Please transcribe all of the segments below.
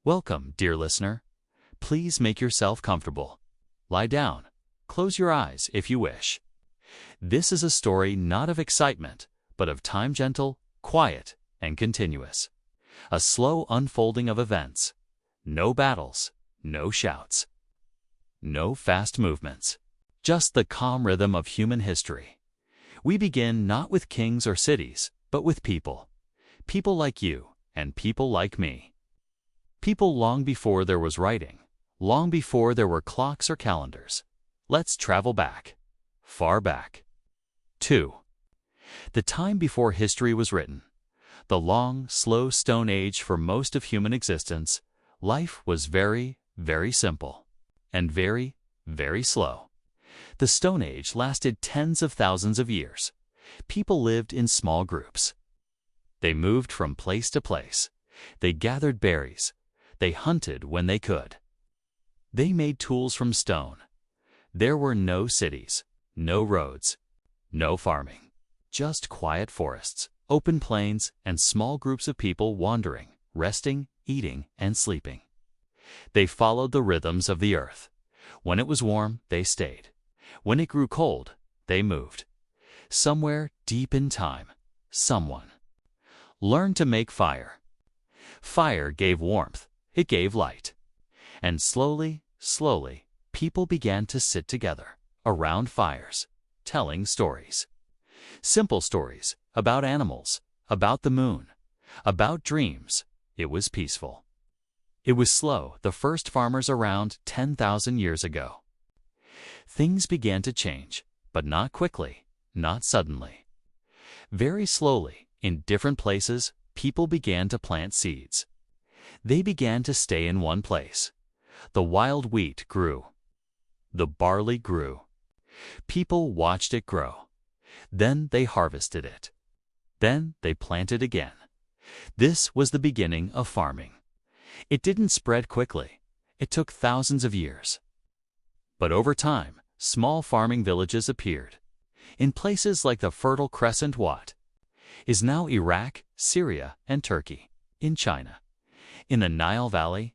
Welcome, dear listener. Please make yourself comfortable. Lie down. Close your eyes if you wish. This is a story not of excitement, but of time gentle, quiet, and continuous. A slow unfolding of events. No battles, no shouts, no fast movements. Just the calm rhythm of human history. We begin not with kings or cities, but with people. People like you and people like me. People long before there was writing, long before there were clocks or calendars. Let's travel back, far back. 2. The time before history was written. The long, slow Stone Age for most of human existence, life was very, very simple. And very, very slow. The Stone Age lasted tens of thousands of years. People lived in small groups. They moved from place to place. They gathered berries. They hunted when they could. They made tools from stone. There were no cities, no roads, no farming. Just quiet forests, open plains, and small groups of people wandering, resting, eating, and sleeping. They followed the rhythms of the earth. When it was warm, they stayed. When it grew cold, they moved. Somewhere deep in time, someone learned to make fire. Fire gave warmth. It gave light. And slowly, slowly, people began to sit together around fires, telling stories. Simple stories about animals, about the moon, about dreams. It was peaceful. It was slow, the first farmers around 10,000 years ago. Things began to change, but not quickly, not suddenly. Very slowly, in different places, people began to plant seeds. They began to stay in one place. The wild wheat grew. The barley grew. People watched it grow. Then they harvested it. Then they planted again. This was the beginning of farming. It didn't spread quickly. It took thousands of years. But over time, small farming villages appeared. In places like the Fertile Crescent, what is now Iraq, Syria, and Turkey, in China. In the Nile Valley,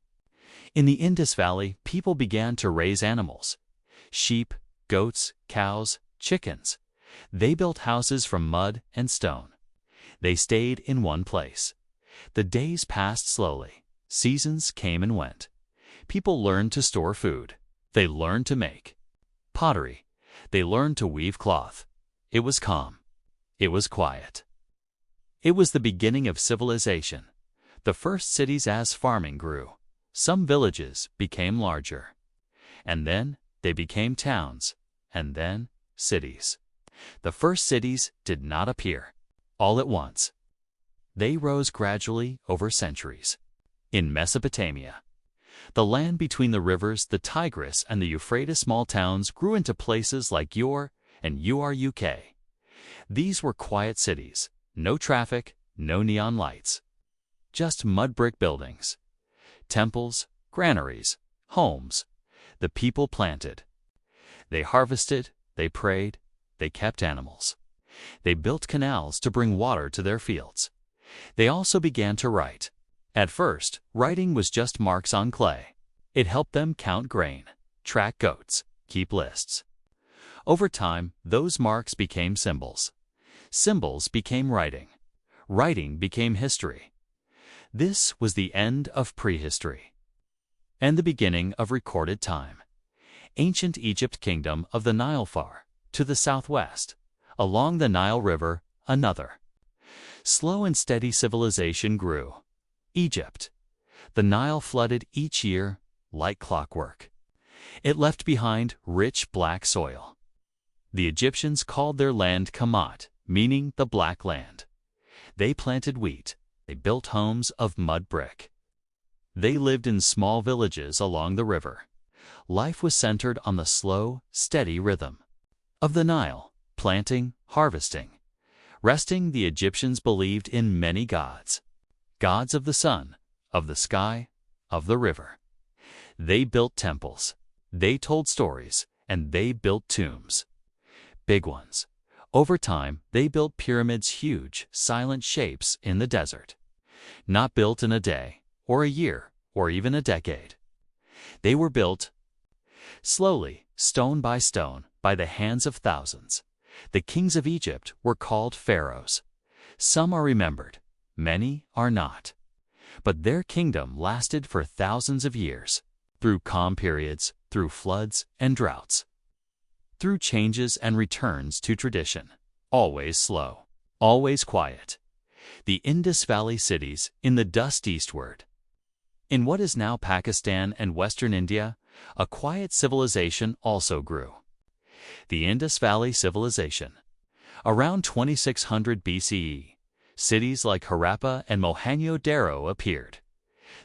in the Indus Valley, people began to raise animals. Sheep, goats, cows, chickens. They built houses from mud and stone. They stayed in one place. The days passed slowly. Seasons came and went. People learned to store food. They learned to make pottery. They learned to weave cloth. It was calm. It was quiet. It was the beginning of civilization. The first cities as farming grew. Some villages became larger. And then they became towns, and then cities. The first cities did not appear all at once. They rose gradually over centuries. In Mesopotamia, the land between the rivers, the Tigris and the Euphrates, small towns grew into places like Ur and Uruk. These were quiet cities, no traffic, no neon lights. Just mud brick buildings, temples, granaries, homes. The people planted. They harvested, they prayed, they kept animals. They built canals to bring water to their fields. They also began to write. At first, writing was just marks on clay. It helped them count grain, track goats, keep lists. Over time, those marks became symbols. Symbols became writing. Writing became history. This was the end of prehistory and the beginning of recorded time. Ancient Egypt, kingdom of the Nile, far to the southwest. Along the Nile River, another slow and steady civilization grew. Egypt. The Nile flooded each year like clockwork. It left behind rich black soil. The Egyptians called their land Kamat, meaning the black land. They planted wheat. They built homes of mud brick. They lived in small villages along the river. Life was centered on the slow, steady rhythm of the Nile, planting, harvesting, resting. The Egyptians believed in many gods. Gods of the sun, of the sky, of the river. They built temples. They told stories, and they built tombs. Big ones. Over time, they built pyramids, huge, silent shapes in the desert. Not built in a day, or a year, or even a decade. They were built slowly, stone by stone, by the hands of thousands. The kings of Egypt were called pharaohs. Some are remembered, many are not. But their kingdom lasted for thousands of years, through calm periods, through floods and droughts, through changes and returns to tradition. Always slow, always quiet. The Indus Valley cities in the dust eastward. In what is now Pakistan and western India, a quiet civilization also grew. The Indus Valley Civilization. Around 2600 BCE, cities like Harappa and Mohenjo-Daro appeared.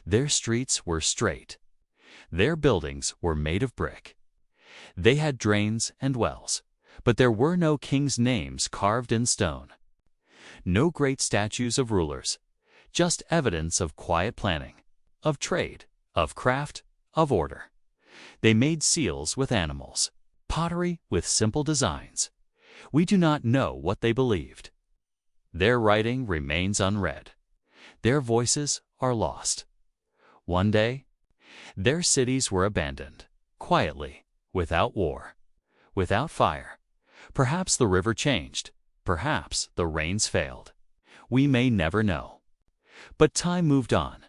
Their streets were straight. Their buildings were made of brick. They had drains and wells, but there were no kings' names carved in stone. No great statues of rulers, just evidence of quiet planning, of trade, of craft, of order. They made seals with animals, pottery with simple designs. We do not know what they believed. Their writing remains unread. Their voices are lost. One day, their cities were abandoned, quietly, without war, without fire. Perhaps the river changed. Perhaps the rains failed. We may never know. But time moved on.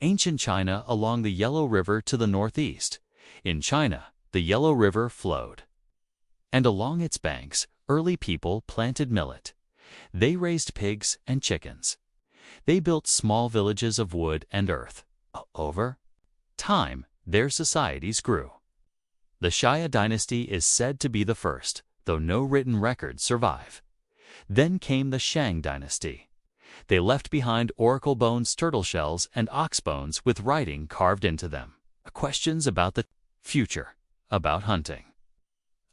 Ancient China along the Yellow River to the northeast. In China, the Yellow River flowed. And along its banks, early people planted millet. They raised pigs and chickens. They built small villages of wood and earth. Over time, their societies grew. The Xia dynasty is said to be the first, though no written records survive. Then came the Shang dynasty. They left behind oracle bones, turtle shells, and ox bones with writing carved into them. Questions about the future, about hunting,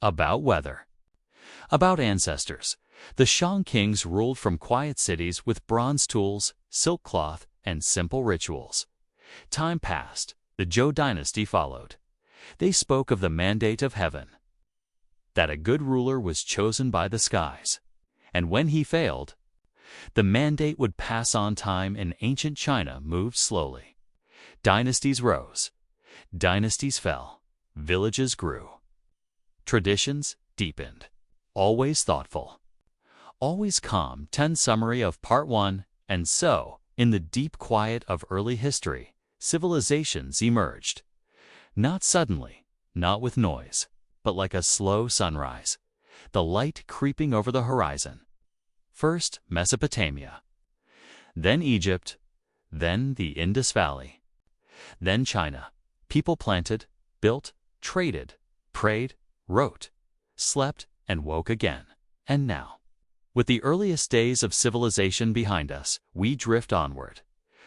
about weather, about ancestors. The Shang kings ruled from quiet cities with bronze tools, silk cloth, and simple rituals. Time passed. The Zhou dynasty followed. They spoke of the mandate of heaven, that a good ruler was chosen by the skies. And when he failed, the mandate would pass on. Time in ancient China moved slowly. Dynasties rose. Dynasties fell. Villages grew. Traditions deepened. Always thoughtful. Always calm. 10 Summary of Part 1. And so, in the deep quiet of early history, civilizations emerged. Not suddenly, not with noise, but like a slow sunrise, the light creeping over the horizon. First Mesopotamia, then Egypt, then the Indus Valley, then China. People planted, built, traded, prayed, wrote, slept, and woke again. And now, with the earliest days of civilization behind us, we drift onward,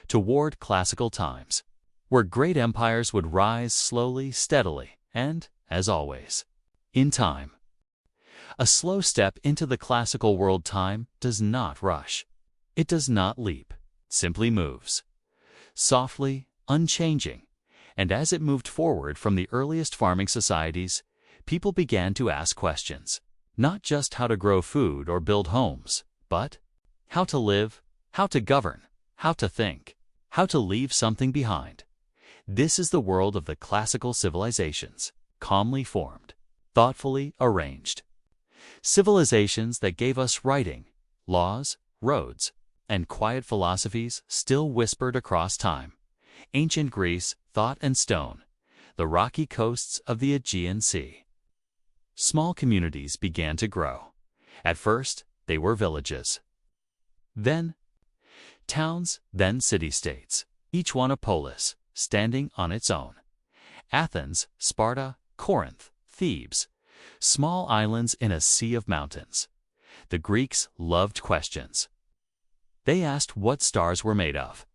toward classical times, where great empires would rise slowly, steadily, and, as always, in time. A slow step into the classical world. Time does not rush. It does not leap, simply moves. Softly, unchanging. And as it moved forward from the earliest farming societies, people began to ask questions. Not just how to grow food or build homes, but how to live, how to govern, how to think, how to leave something behind. This is the world of the classical civilizations, calmly formed, thoughtfully arranged. Civilizations that gave us writing, laws, roads, and quiet philosophies still whispered across time. Ancient Greece, thought and stone, the rocky coasts of the Aegean Sea. Small communities began to grow. At first, they were villages. Then, towns, then city-states, each one a polis, standing on its own. Athens, Sparta, Corinth, Thebes, small islands in a sea of mountains. The Greeks loved questions. They asked what stars were made of,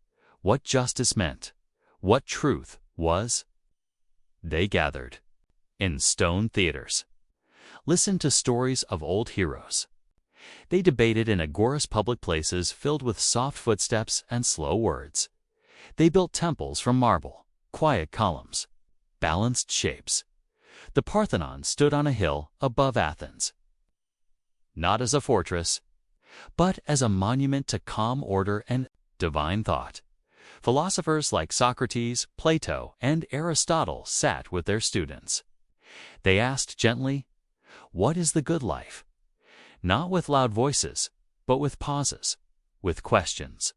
what justice meant, what truth was. They gathered in stone theaters, listened to stories of old heroes. They debated in agorous public places filled with soft footsteps and slow words. They built temples from marble, quiet columns, balanced shapes. The Parthenon stood on a hill above Athens, not as a fortress, but as a monument to calm order and divine thought. Philosophers like Socrates, Plato, and Aristotle sat with their students. They asked gently, "What is the good life?" Not with loud voices, but with pauses, with questions.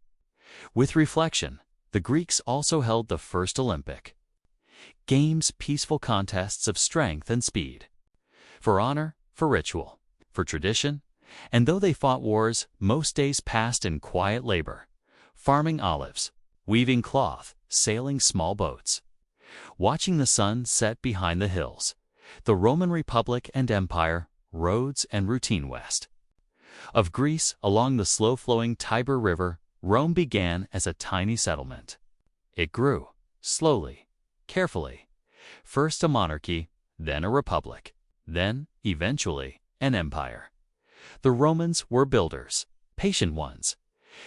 With reflection, the Greeks also held the first Olympic Games, peaceful contests of strength and speed. For honor, for ritual, for tradition, and though they fought wars, most days passed in quiet labor, farming olives, weaving cloth, sailing small boats, watching the sun set behind the hills. The Roman Republic and Empire, roads and routine west. Of Greece, along the slow-flowing Tiber River, Rome began as a tiny settlement. It grew, slowly, carefully, first a monarchy, then a republic, then, eventually, an empire. The Romans were builders, patient ones.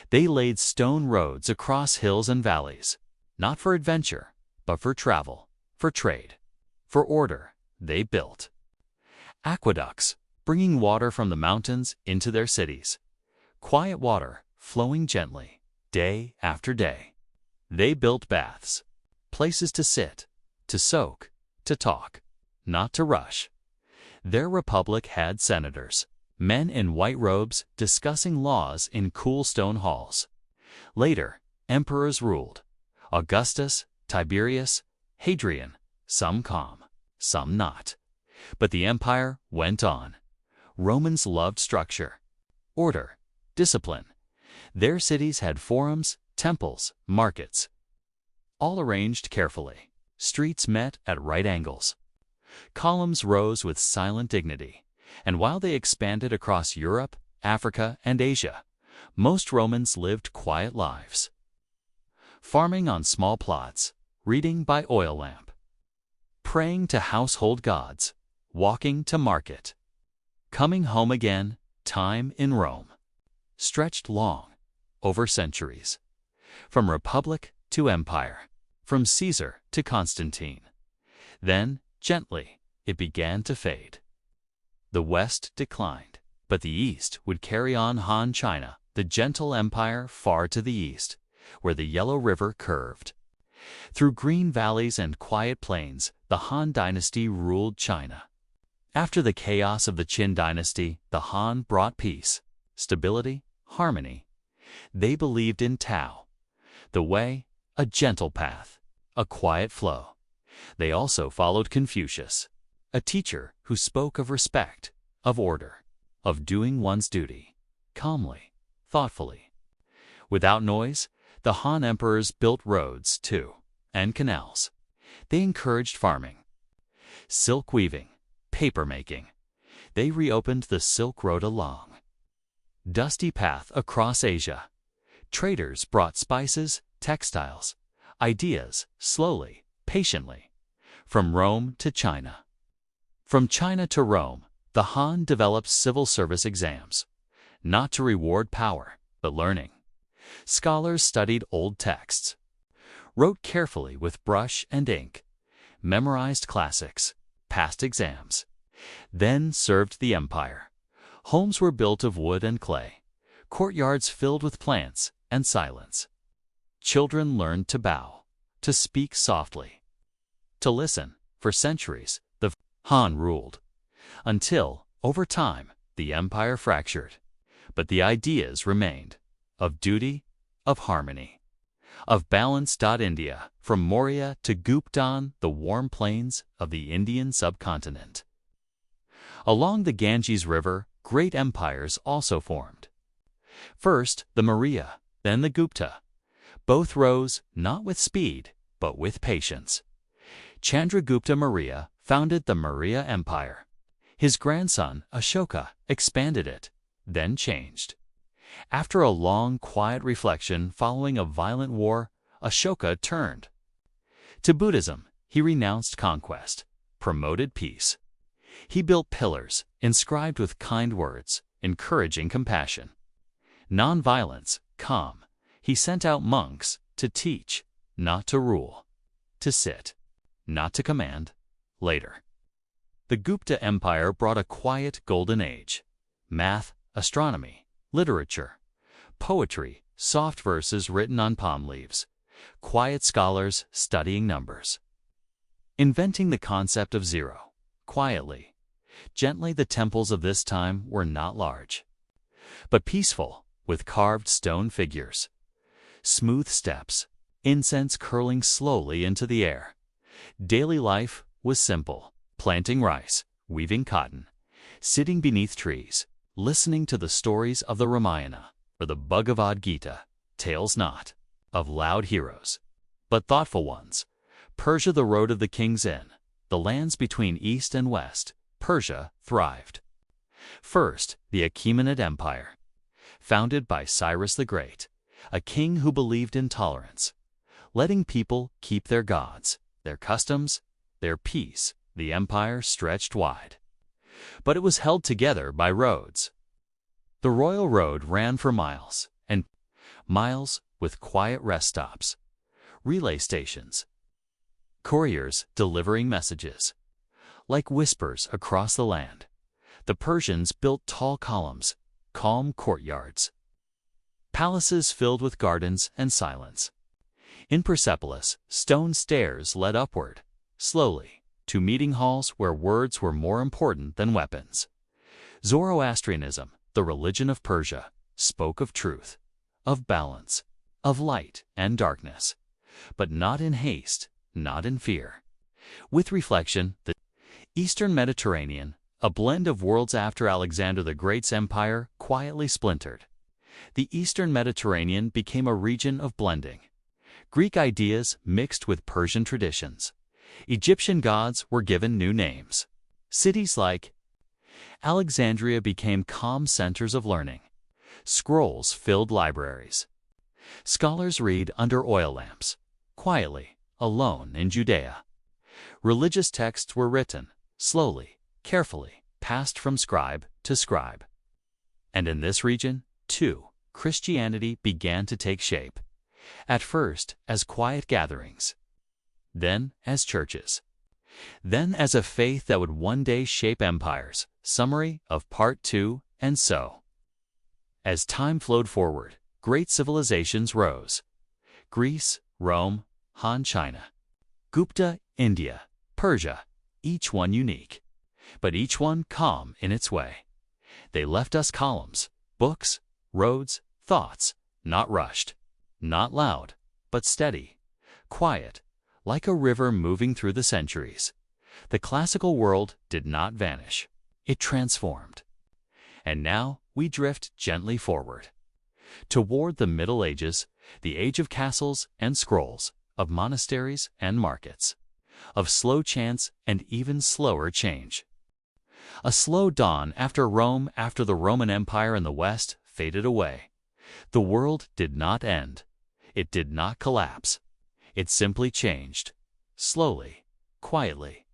They laid stone roads across hills and valleys, not for adventure, but for travel, for trade, for order. They built aqueducts, bringing water from the mountains into their cities. Quiet water, flowing gently, day after day. They built baths, places to sit, to soak, to talk, not to rush. Their republic had senators, men in white robes discussing laws in cool stone halls. Later, emperors ruled. Augustus, Tiberius, Hadrian, some calm, some not. But the empire went on. Romans loved structure, order, discipline. Their cities had forums, temples, markets, all arranged carefully. Streets met at right angles. Columns rose with silent dignity. And while they expanded across Europe, Africa, and Asia, most Romans lived quiet lives. Farming on small plots, reading by oil lamp, praying to household gods, walking to market, coming home again. Time in Rome stretched long, over centuries, from republic to empire, from Caesar to Constantine. Then, gently, it began to fade. The West declined, but the East would carry on. Han China, the gentle empire far to the east, where the Yellow River curved. Through green valleys and quiet plains, the Han dynasty ruled China. After the chaos of the Qin dynasty, the Han brought peace, stability, harmony. They believed in Tao, the way, a gentle path, a quiet flow. They also followed Confucius, a teacher who spoke of respect, of order, of doing one's duty, calmly, thoughtfully. Without noise, the Han emperors built roads, too, and canals. They encouraged farming, silk weaving, paper making. They reopened the Silk Road, a long, dusty path across Asia. Traders brought spices, textiles, ideas, slowly, patiently, from Rome to China. From China to Rome, the Han developed civil service exams, not to reward power, but learning. Scholars studied old texts, wrote carefully with brush and ink, memorized classics, passed exams, then served the empire. Homes were built of wood and clay, courtyards filled with plants and silence. Children learned to bow, to speak softly, to listen. For centuries, the Han ruled, until, over time, the empire fractured. But the ideas remained, of duty, of harmony, of balance. India, from Maurya to Guptan, the warm plains of the Indian subcontinent. Along the Ganges River, great empires also formed. First the Maurya, then the Gupta. Both rose not with speed, but with patience. Chandragupta Maurya founded the Maurya Empire. His grandson, Ashoka, expanded it, then changed. After a long, quiet reflection following a violent war, Ashoka turned to Buddhism. He renounced conquest, promoted peace. He built pillars, inscribed with kind words, encouraging compassion, non-violence, calm. He sent out monks to teach, not to rule, to sit, not to command. Later, the Gupta Empire brought a quiet golden age. Math, astronomy, literature, poetry, soft verses written on palm leaves. quiet scholars studying numbers, inventing the concept of zero. Quietly, gently, the temples of this time were not large, but peaceful, with carved stone figures, smooth steps, incense curling slowly into the air. Daily life was simple: planting rice, weaving cotton, sitting beneath trees, listening to the stories of the Ramayana or the Bhagavad Gita, tales not of loud heroes, but thoughtful ones. Persia, the road of the kings in the lands between East and West. Persia thrived. First, the Achaemenid Empire, founded by Cyrus the Great, a king who believed in tolerance, letting people keep their gods, their customs, their peace. The empire stretched wide, but it was held together by roads. The royal road ran for miles and miles, with quiet rest stops, relay stations, couriers delivering messages. Like whispers across the land, the Persians built tall columns, calm courtyards, palaces filled with gardens and silence. In Persepolis, stone stairs led upward, slowly, to meeting halls where words were more important than weapons. Zoroastrianism, the religion of Persia, spoke of truth, of balance, of light and darkness, but not in haste, not in fear. With reflection, the Eastern Mediterranean, a blend of worlds after Alexander the Great's empire, quietly splintered. The Eastern Mediterranean became a region of blending. Greek ideas mixed with Persian traditions. Egyptian gods were given new names. Cities like Alexandria became calm centers of learning. Scrolls filled libraries. Scholars read under oil lamps, quietly, alone in Judea. Religious texts were written, slowly, carefully, passed from scribe to scribe. And in this region, too, Christianity began to take shape. At first, as quiet gatherings, then as churches, then as a faith that would one day shape empires. Summary of Part 2. And so, as time flowed forward, great civilizations rose. Greece, Rome, Han China, Gupta, India, Persia, each one unique, but each one calm in its way. They left us columns, books, roads, thoughts, not rushed, not loud, but steady, quiet, like a river moving through the centuries. The classical world did not vanish. It transformed. And now we drift gently forward, toward the Middle Ages, the age of castles and scrolls, of monasteries and markets, of slow chants and even slower change. A slow dawn after Rome, after the Roman Empire in the West faded away. The world did not end. It did not collapse. It simply changed, slowly, quietly.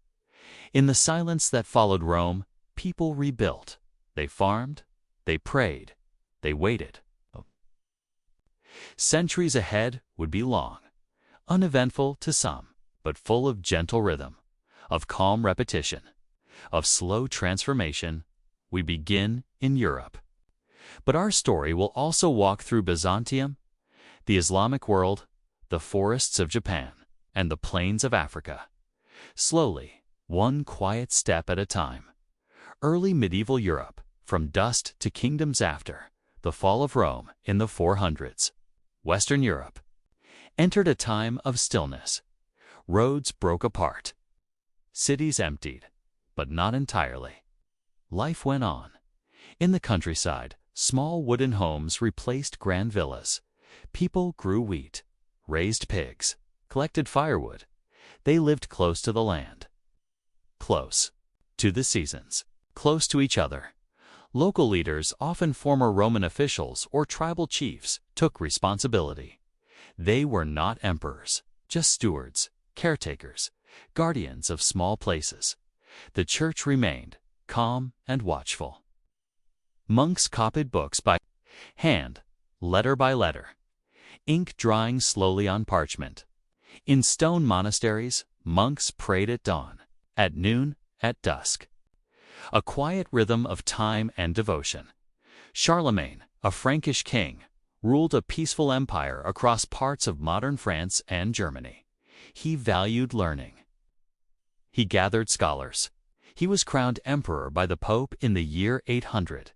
In the silence that followed Rome, people rebuilt. They farmed, they prayed, they waited. Centuries ahead would be long, uneventful to some, but full of gentle rhythm, of calm repetition, of slow transformation. We begin in Europe. But our story will also walk through Byzantium, the Islamic world, the forests of Japan, and the plains of Africa. Slowly, one quiet step at a time. Early medieval Europe, from dust to kingdoms after the fall of Rome in the 400s. Western Europe entered a time of stillness. Roads broke apart. Cities emptied, but not entirely. Life went on. In the countryside, small wooden homes replaced grand villas. People grew wheat, raised pigs, collected firewood. They lived close to the land, close to the seasons, close to each other. Local leaders, often former Roman officials or tribal chiefs, took responsibility. They were not emperors, just stewards, caretakers, guardians of small places. The church remained calm and watchful. Monks copied books by hand, letter by letter, ink drying slowly on parchment. In stone monasteries, monks prayed at dawn, at noon, at dusk. A quiet rhythm of time and devotion. Charlemagne, a Frankish king, ruled a peaceful empire across parts of modern France and Germany. He valued learning. He gathered scholars. He was crowned emperor by the Pope in the year 800.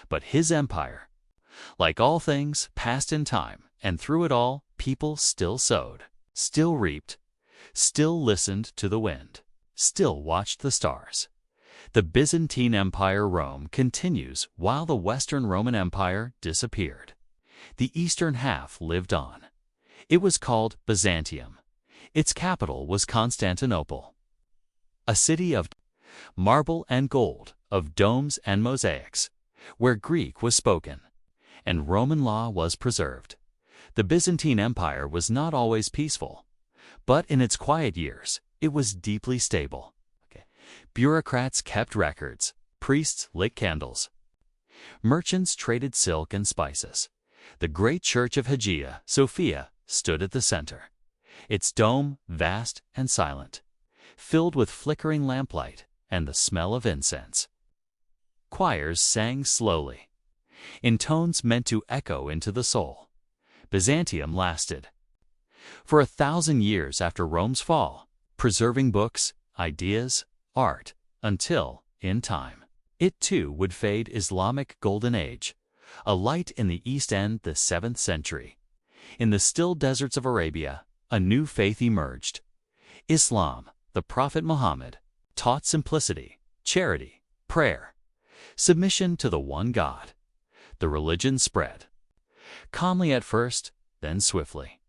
But his empire, like all things, passed in time, and through it all, people still sowed, still reaped, still listened to the wind, still watched the stars. The Byzantine Empire Rome continues while the Western Roman Empire disappeared. The eastern half lived on. It was called Byzantium. Its capital was Constantinople, a city of marble and gold, of domes and mosaics, where Greek was spoken, and Roman law was preserved. The Byzantine Empire was not always peaceful, but in its quiet years, it was deeply stable. Bureaucrats kept records, priests lit candles. Merchants traded silk and spices. The great church of Hagia Sophia stood at the center, its dome vast and silent, filled with flickering lamplight and the smell of incense. Choirs sang slowly, in tones meant to echo into the soul. Byzantium lasted for 1,000 years after Rome's fall, preserving books, ideas, art, until, in time, it too would fade. Islamic Golden Age, a light in the East End, the 7th century. In the still deserts of Arabia, a new faith emerged. Islam, the Prophet Muhammad, taught simplicity, charity, prayer, submission to the one God. The religion spread, calmly at first, then swiftly.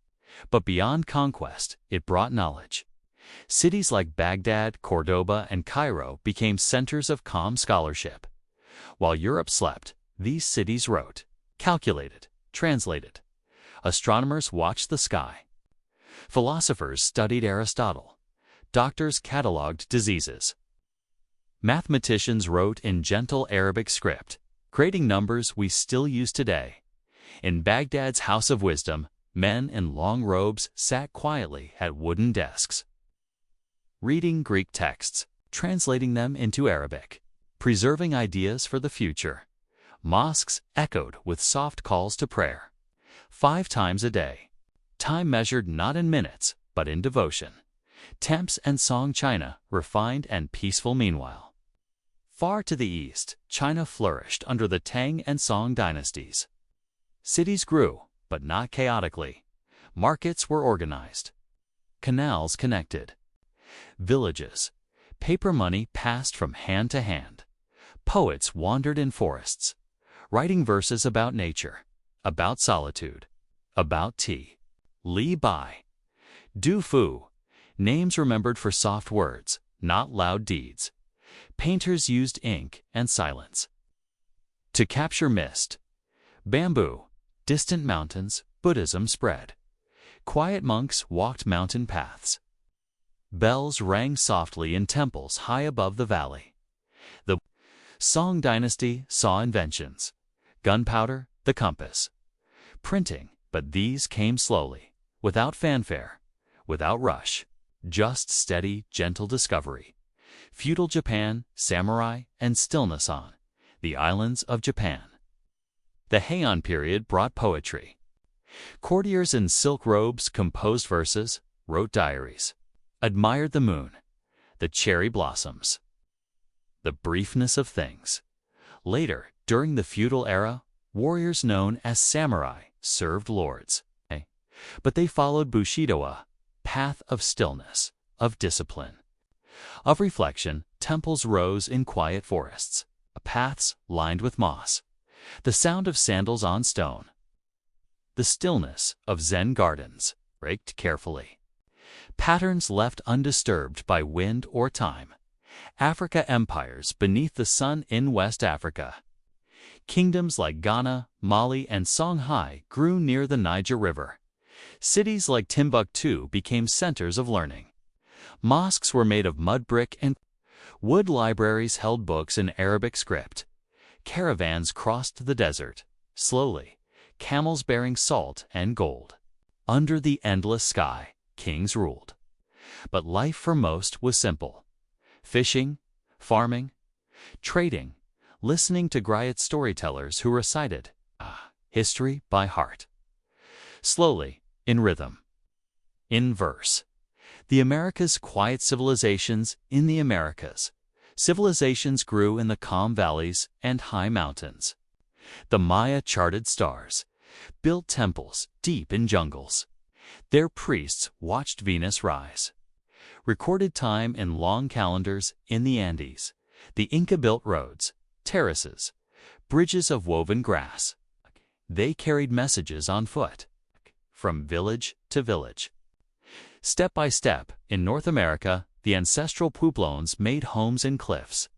But beyond conquest, it brought knowledge. Cities like Baghdad, Cordoba, and Cairo became centers of calm scholarship. While Europe slept, these cities wrote, calculated, translated. Astronomers watched the sky. Philosophers studied Aristotle. Doctors catalogued diseases. Mathematicians wrote in gentle Arabic script, creating numbers we still use today. In Baghdad's House of Wisdom, men in long robes sat quietly at wooden desks, reading Greek texts, translating them into Arabic, preserving ideas for the future. Mosques echoed with soft calls to prayer, 5 times a day, time measured not in minutes, but in devotion. Temples and Song China, refined and peaceful meanwhile. Far to the east, China flourished under the Tang and Song dynasties. Cities grew, but not chaotically. Markets were organized. Canals connected. Villages. Paper money passed from hand to hand. Poets wandered in forests, writing verses about nature, about solitude, about tea. Li Bai, Du Fu, names remembered for soft words, not loud deeds. Painters used ink and silence to capture mist. Bamboo, distant mountains, Buddhism spread. Quiet monks walked mountain paths. Bells rang softly in temples high above the valley. The Song dynasty saw inventions: gunpowder, the compass, printing, but these came slowly, without fanfare, without rush, just steady, gentle discovery. Feudal Japan, samurai, and stillness on the islands of Japan. The Heian period brought poetry. Courtiers in silk robes composed verses, wrote diaries, admired the moon, the cherry blossoms, the briefness of things. Later, during the feudal era, warriors known as samurai served lords. But they followed Bushido, path of stillness, of discipline, of reflection. Temples rose in quiet forests, paths lined with moss, the sound of sandals on stone, the stillness of Zen gardens, raked carefully. Patterns left undisturbed by wind or time. Africa empires beneath the sun in West Africa. Kingdoms like Ghana, Mali, and Songhai grew near the Niger River. Cities like Timbuktu became centers of learning. Mosques were made of mud brick and wood. Libraries held books in Arabic script. Caravans crossed the desert, slowly, camels bearing salt and gold. Under the endless sky, kings ruled. But life for most was simple: fishing, farming, trading, listening to griot storytellers who recited history by heart. Slowly, in rhythm, in verse. The Americas, quiet civilizations in the Americas. Civilizations grew in the calm valleys and high mountains. The Maya charted stars, built temples deep in jungles. Their priests watched Venus rise. Recorded time in long calendars in the Andes. The Inca built roads, terraces, bridges of woven grass. They carried messages on foot, from village to village. Step by step, in North America, the ancestral pueblones made homes in cliffs,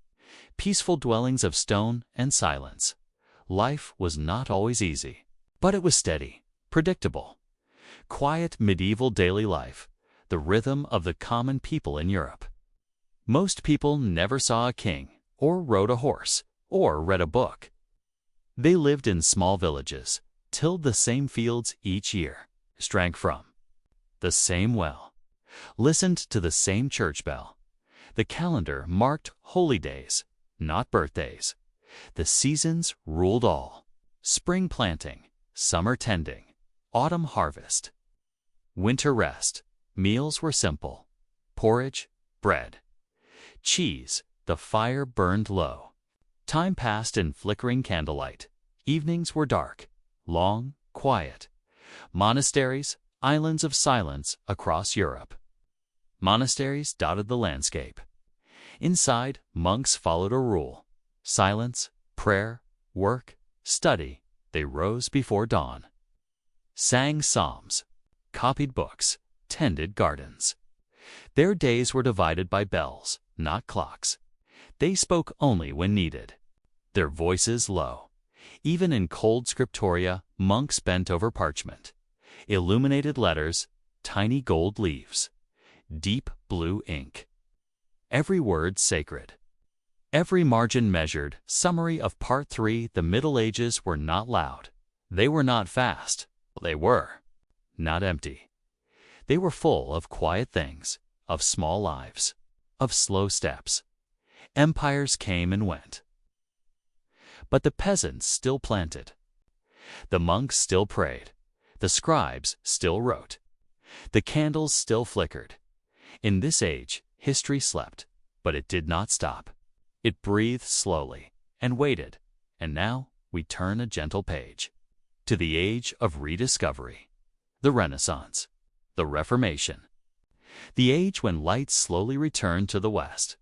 peaceful dwellings of stone and silence. Life was not always easy, but it was steady, predictable. Quiet medieval daily life, the rhythm of the common people in Europe. Most people never saw a king, or rode a horse, or read a book. They lived in small villages, tilled the same fields each year, drank from the same well, listened to the same church bell. The calendar marked holy days, not birthdays. The seasons ruled all. Spring planting, summer tending, autumn harvest, winter rest. Meals were simple. Porridge, bread, cheese. The fire burned low. Time passed in flickering candlelight. Evenings were dark, long, quiet. Monasteries, islands of silence across Europe. Monasteries dotted the landscape. Inside, monks followed a rule. Silence, prayer, work, study. They rose before dawn. Sang psalms, copied books, tended gardens. Their days were divided by bells, not clocks. They spoke only when needed, their voices low. Even in cold scriptoria, monks bent over parchment. Illuminated letters, tiny gold leaves, deep blue ink. Every word sacred. Every margin measured. Summary of Part 3. The Middle Ages were not loud. They were not fast. They were not empty. They were full of quiet things, of small lives, of slow steps. Empires came and went. But the peasants still planted. The monks still prayed. The scribes still wrote. The candles still flickered. In this age, history slept, but it did not stop. It breathed slowly and waited, and now we turn a gentle page to the age of rediscovery, the Renaissance, the Reformation, the age when light slowly returned to the West,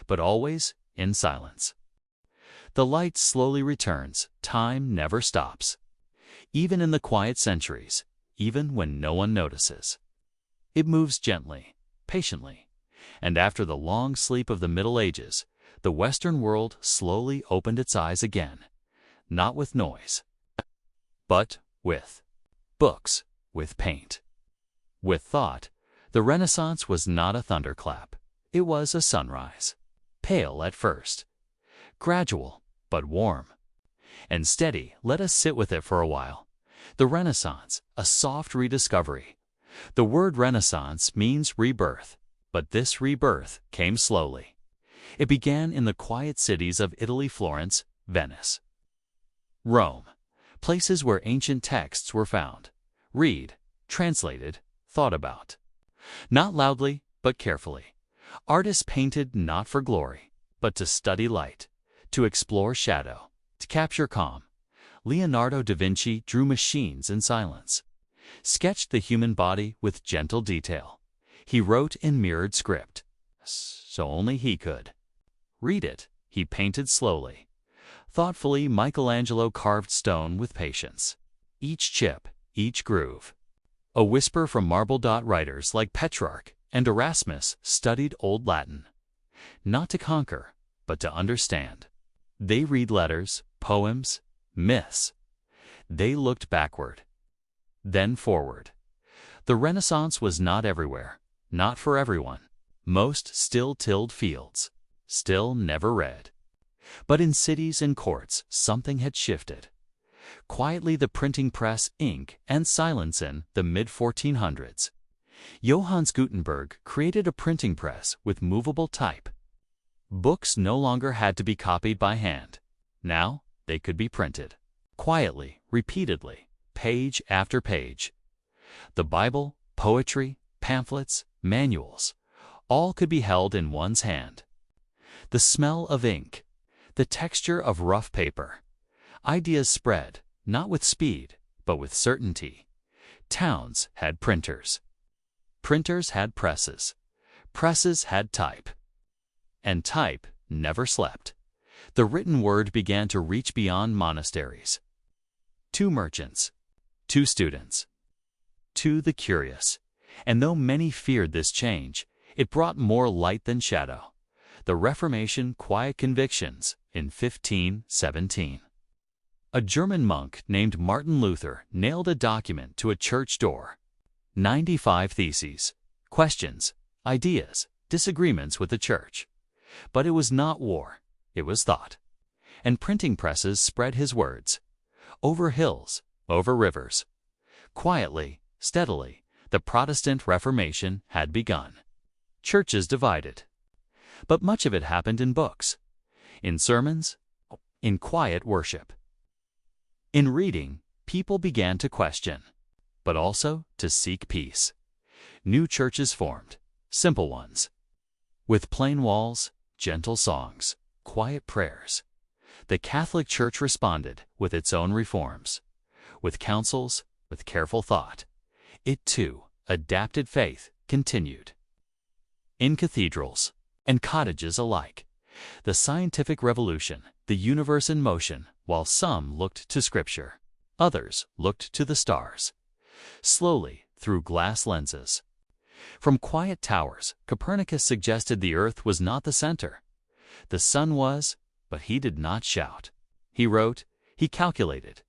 but always in silence. The light slowly returns, time never stops. Even in the quiet centuries, even when no one notices. It moves gently, patiently, and after the long sleep of the Middle Ages, the Western world slowly opened its eyes again, not with noise, but with books, with paint, with thought. The Renaissance was not a thunderclap. It was a sunrise, pale at first, gradual but warm, and steady. Let us sit with it for a while. The Renaissance, a soft rediscovery. The word Renaissance means rebirth, but this rebirth came slowly. It began in the quiet cities of Italy, Florence, Venice, Rome, places where ancient texts were found, read, translated, thought about. Not loudly, but carefully. Artists painted not for glory, but to study light, to explore shadow, to capture calm. Leonardo da Vinci drew machines in silence, sketched the human body with gentle detail. He wrote in mirrored script, so only he could read it. He painted slowly, thoughtfully. Michelangelo carved stone with patience. Each chip, each groove, a whisper from marble. Writers like Petrarch and Erasmus studied Old Latin, not to conquer, but to understand. They read letters, poems, myths. They looked backward, then forward. The Renaissance was not everywhere, not for everyone. Most still tilled fields, still never read. But in cities and courts, something had shifted. Quietly, the printing press, ink, and silence. In the mid-1400s, Johannes Gutenberg created a printing press with movable type. Books no longer had to be copied by hand. Now they could be printed quietly, repeatedly, page after page. The Bible, poetry, pamphlets, manuals, all could be held in one's hand. The smell of ink, the texture of rough paper. Ideas spread, not with speed, but with certainty. Towns had printers. Printers had presses. Presses had type. And type never slept. The written word began to reach beyond monasteries. To merchants, to students, to the curious. And though many feared this change, it brought more light than shadow. The Reformation Quiet Convictions in 1517. A German monk named Martin Luther nailed a document to a church door. 95 theses, questions, ideas, disagreements with the church. But it was not war, it was thought. And printing presses spread his words. Over hills, over rivers. Quietly, steadily, the Protestant Reformation had begun. Churches divided. But much of it happened in books, in sermons, in quiet worship. In reading, people began to question, but also to seek peace. New churches formed, simple ones, with plain walls, gentle songs, quiet prayers. The Catholic Church responded with its own reforms, with counsels, with careful thought. It, too, adapted faith, continued. In cathedrals and cottages alike, the scientific revolution, the universe in motion, while some looked to Scripture, others looked to the stars. Slowly, through glass lenses. From quiet towers, Copernicus suggested the Earth was not the center. The sun was, but he did not shout. He wrote, he calculated.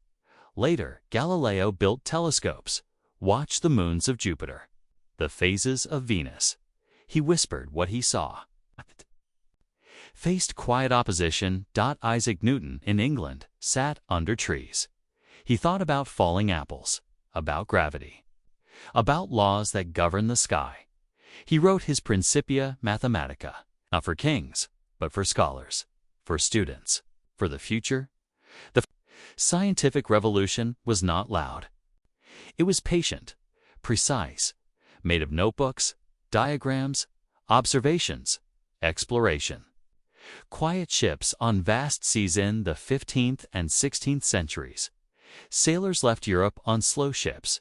Later, Galileo built telescopes, watched the moons of Jupiter, the phases of Venus. He whispered what he saw. Faced quiet opposition. Isaac Newton in England sat under trees. He thought about falling apples, about gravity, about laws that govern the sky. He wrote his Principia Mathematica, not for kings, but for scholars, for students, for the future. The scientific revolution was not loud. It was patient, precise, made of notebooks, diagrams, observations, exploration. Quiet ships on vast seas in the 15th and 16th centuries. Sailors left Europe on slow ships.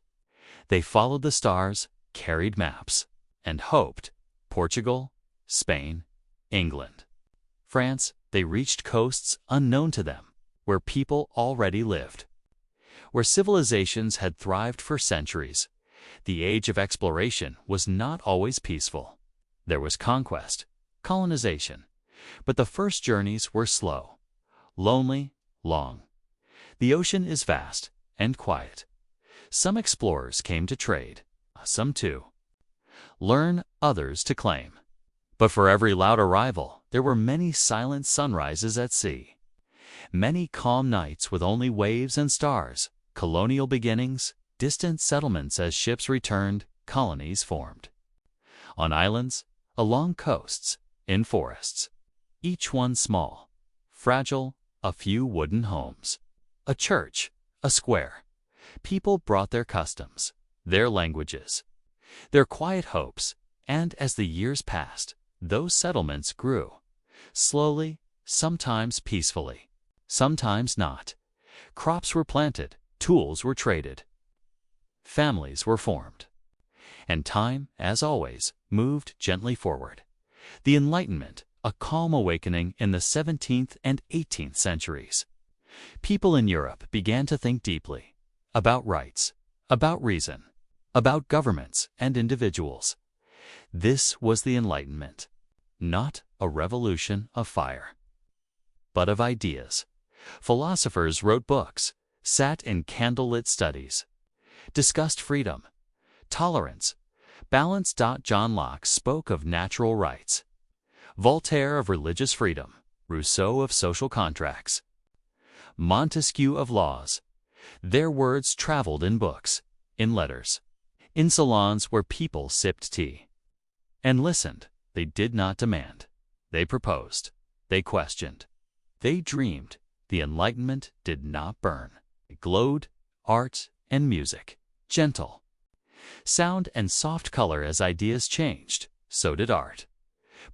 They followed the stars, carried maps, and hoped. Portugal, Spain, England, France, they reached coasts unknown to them, where people already lived, where civilizations had thrived for centuries. The age of exploration was not always peaceful. There was conquest, colonization, but the first journeys were slow, lonely, long. The ocean is vast and quiet. Some explorers came to trade, some to learn, others to claim. But for every loud arrival, there were many silent sunrises at sea, many calm nights with only waves and stars, colonial beginnings, distant settlements as ships returned, colonies formed. On islands, along coasts, in forests, each one small, fragile, a few wooden homes, a church, a square. People brought their customs, their languages, their quiet hopes, and as the years passed, those settlements grew, slowly, sometimes peacefully, sometimes not. Crops were planted, tools were traded, families were formed, and time, as always, moved gently forward. The Enlightenment, a calm awakening in the 17th and 18th centuries. People in Europe began to think deeply about rights, about reason, about governments and individuals. This was the Enlightenment, not a revolution of fire, but of ideas. Philosophers wrote books, sat in candlelit studies, discussed freedom, tolerance, balance. John Locke spoke of natural rights, Voltaire of religious freedom, Rousseau of social contracts, Montesquieu of laws. Their words traveled in books, in letters, in salons where people sipped tea and listened. They did not demand. They proposed. They questioned. They dreamed. The Enlightenment did not burn. It glowed art, and music. Gentle sound and soft color. As ideas changed, so did art.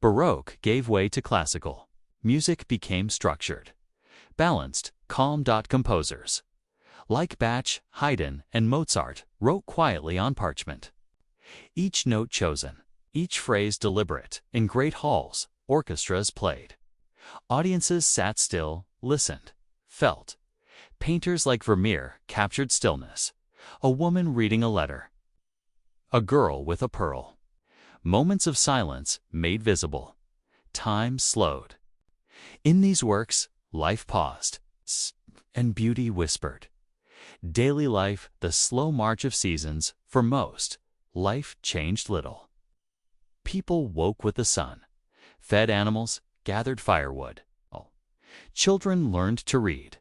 Baroque gave way to classical. Music became structured, balanced, calm. Composers like Bach, Haydn, and Mozart wrote quietly on parchment. Each note chosen, each phrase deliberate. In great halls, orchestras played. Audiences sat still, listened, felt. Painters like Vermeer captured stillness. A woman reading a letter. A girl with a pearl. Moments of silence made visible. Time slowed. In these works, life paused, and beauty whispered. Daily life, the slow march of seasons. For most, life changed little. People woke with the sun, fed animals, gathered firewood. Children learned to read.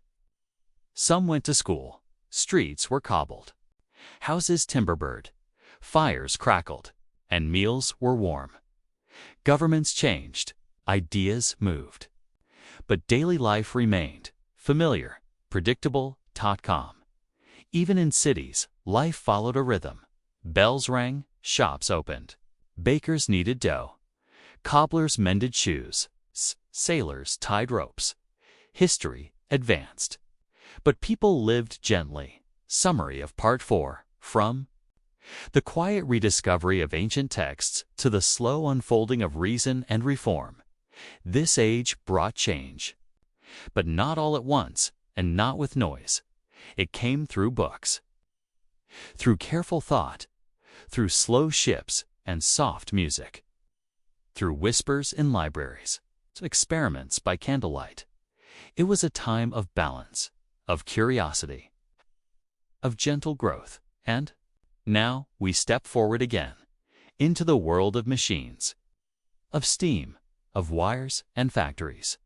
Some went to school. Streets were cobbled. Houses timber-bird. Fires crackled, and meals were warm. Governments changed. Ideas moved. But daily life remained familiar, predictable, calm. Even in cities, life followed a rhythm. Bells rang, shops opened. Bakers kneaded dough. Cobblers mended shoes. Sailors tied ropes. History advanced. But people lived gently. Summary of Part 4. From the quiet rediscovery of ancient texts to the slow unfolding of reason and reform, this age brought change. But not all at once, and not with noise. It came through books, through careful thought, through slow ships and soft music, through whispers in libraries, experiments by candlelight. It was a time of balance, of curiosity, of gentle growth. And now we step forward again, into the world of machines, of steam, of wires and factories.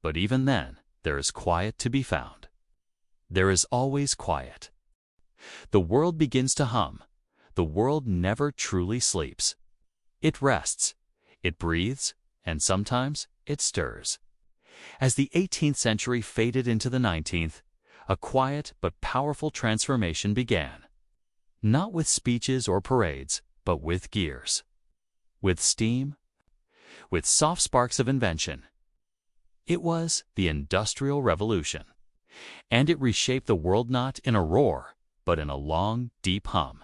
But even then, there is quiet to be found. There is always quiet. The world begins to hum. The world never truly sleeps. It rests, it breathes, and sometimes it stirs. As the 18th century faded into the 19th, a quiet but powerful transformation began. Not with speeches or parades, but with gears, with steam, with soft sparks of invention. It was the Industrial Revolution, and it reshaped the world not in a roar, but in a long, deep hum.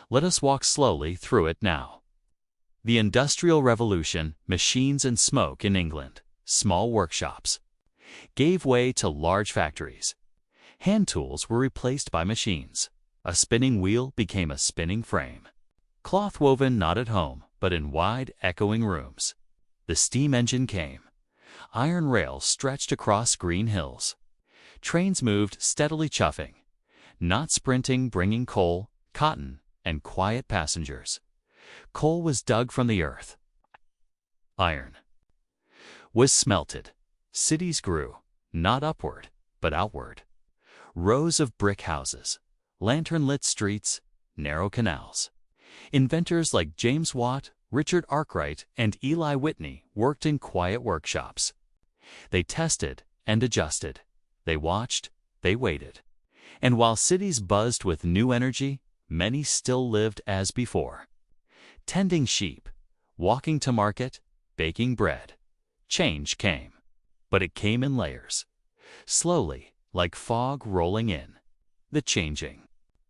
Let us walk slowly through it now. The Industrial Revolution, machines and smoke in England, small workshops, gave way to large factories. Hand tools were replaced by machines. A spinning wheel became a spinning frame. Cloth woven not at home, but in wide, echoing rooms. The steam engine came. Iron rails stretched across green hills. Trains moved steadily chuffing, not sprinting, bringing coal, cotton, and quiet passengers. Coal was dug from the earth. Iron was smelted. Cities grew, not upward, but outward. Rows of brick houses, lantern-lit streets, narrow canals. Inventors like James Watt, Richard Arkwright, and Eli Whitney worked in quiet workshops. They tested and adjusted. They watched, they waited. And while cities buzzed with new energy, many still lived as before. Tending sheep, walking to market, baking bread. Change came, but it came in layers. Slowly, like fog rolling in. The changing.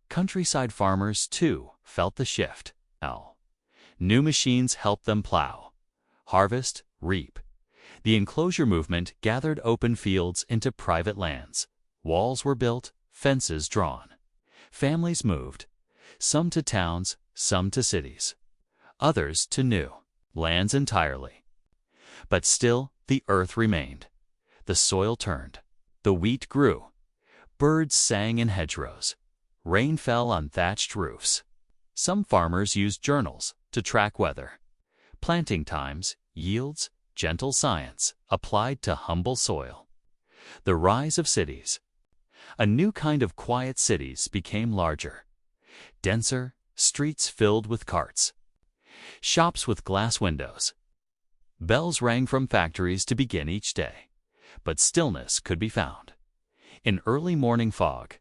Countryside farmers, too, felt the shift. New machines helped them plow, harvest, reap. The enclosure movement gathered open fields into private lands. Walls were built, fences drawn. Families moved, some to towns, some to cities, others to new lands entirely. But still, the earth remained. The soil turned. The wheat grew. Birds sang in hedgerows. Rain fell on thatched roofs. Some farmers used journals to track weather. Planting times, yields, gentle science applied to humble soil. The rise of cities. A new kind of quiet cities became larger, denser, streets filled with carts, shops with glass windows. Bells rang from factories to begin each day, but stillness could be found in early morning fog,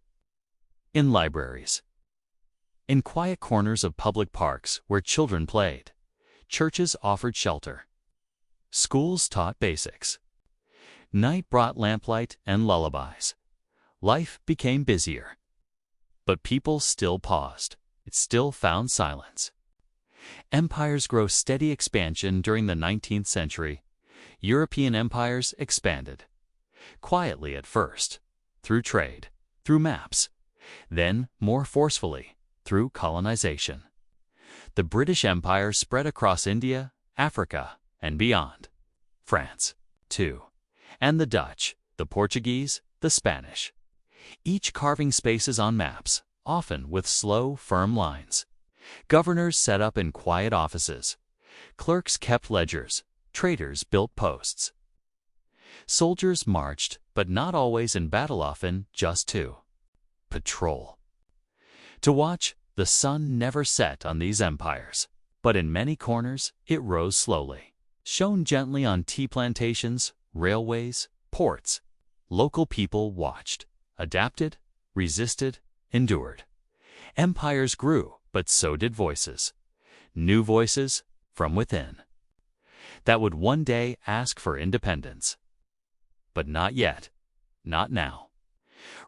in libraries, in quiet corners of public parks where children played. Churches offered shelter. Schools taught basics. Night brought lamplight and lullabies. Life became busier. But people still paused. It still found silence. Empires grow steady expansion during the 19th century. European empires expanded. Quietly at first, through trade, through maps, then more forcefully, through colonization. The British Empire spread across India, Africa, and beyond. France, too. And the Dutch, the Portuguese, the Spanish. Each carving spaces on maps, often with slow, firm lines. Governors set up in quiet offices. Clerks kept ledgers. Traders built posts. Soldiers marched, but not always in battle, often just to patrol. To watch, the sun never set on these empires, but in many corners it rose slowly. Shone gently on tea plantations, railways, ports. Local people watched, adapted, resisted, endured. Empires grew, but so did voices. New voices from within, that would one day ask for independence. But not yet. Not now.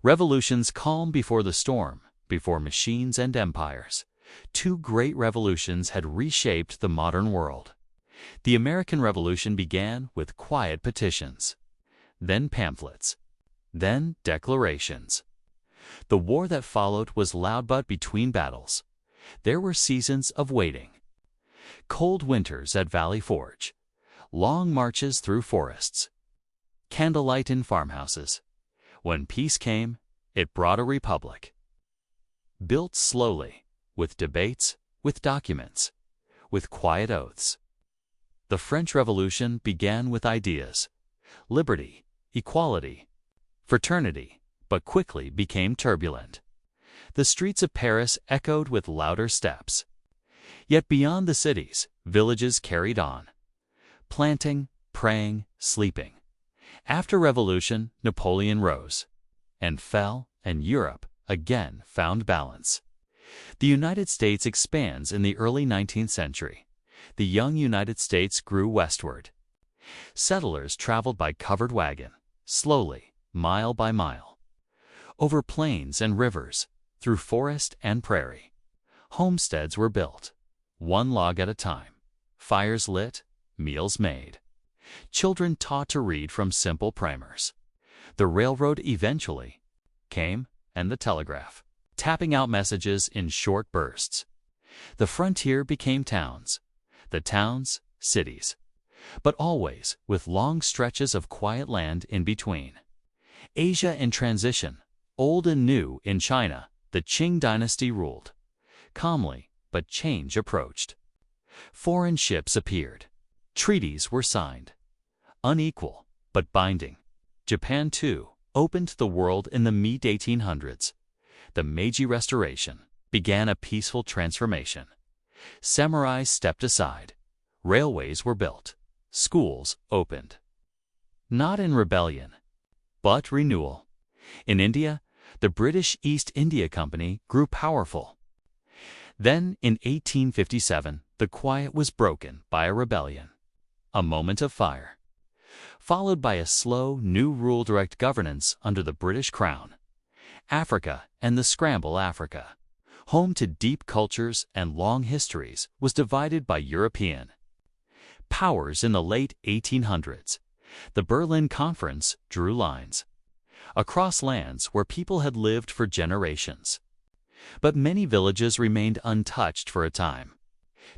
Revolutions calm before the storm, before machines and empires. Two great revolutions had reshaped the modern world. The American Revolution began with quiet petitions, then pamphlets, then declarations. The war that followed was loud, but between battles, there were seasons of waiting. Cold winters at Valley Forge, long marches through forests, candlelight in farmhouses. When peace came, it brought a republic. Built slowly, with debates, with documents, with quiet oaths. The French Revolution began with ideas, liberty, equality, fraternity, but quickly became turbulent. The streets of Paris echoed with louder steps. Yet beyond the cities, villages carried on, planting, praying, sleeping. After revolution, Napoleon rose and fell, and Europe again found balance. The United States expands in the early 19th century. The young United States grew westward. Settlers traveled by covered wagon, slowly, mile by mile, over plains and rivers, through forest and prairie. Homesteads were built, one log at a time, fires lit, meals made. Children taught to read from simple primers. The railroad eventually came, and the telegraph, tapping out messages in short bursts. The frontier became towns, the towns, cities, but always with long stretches of quiet land in between. Asia in transition, old and new in China, the Qing dynasty ruled. Calmly, but change approached. Foreign ships appeared. Treaties were signed. Unequal, but binding. Japan, too, opened the world in the mid-1800s. The Meiji Restoration began a peaceful transformation. Samurai stepped aside. Railways were built. Schools opened. Not in rebellion, but renewal. In India, the British East India Company grew powerful. Then, in 1857, the quiet was broken by a rebellion. A moment of fire, followed by a slow, new rule direct governance under the British Crown. Africa and the Scramble Africa, home to deep cultures and long histories, was divided by European powers in the late 1800s. The Berlin Conference drew lines across lands where people had lived for generations. But many villages remained untouched for a time.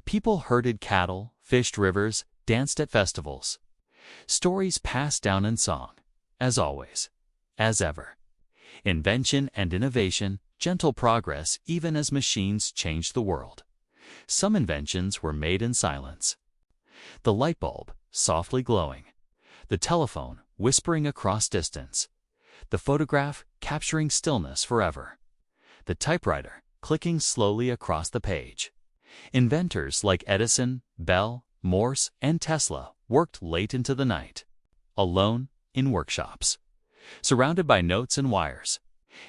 People herded cattle, fished rivers, danced at festivals. Stories passed down in song, as always, as ever. Invention and innovation, gentle progress even as machines changed the world. Some inventions were made in silence. The light bulb, softly glowing. The telephone, whispering across distance. The photograph, capturing stillness forever. The typewriter, clicking slowly across the page. Inventors like Edison, Bell, Morse, and Tesla worked late into the night, alone in workshops, surrounded by notes and wires.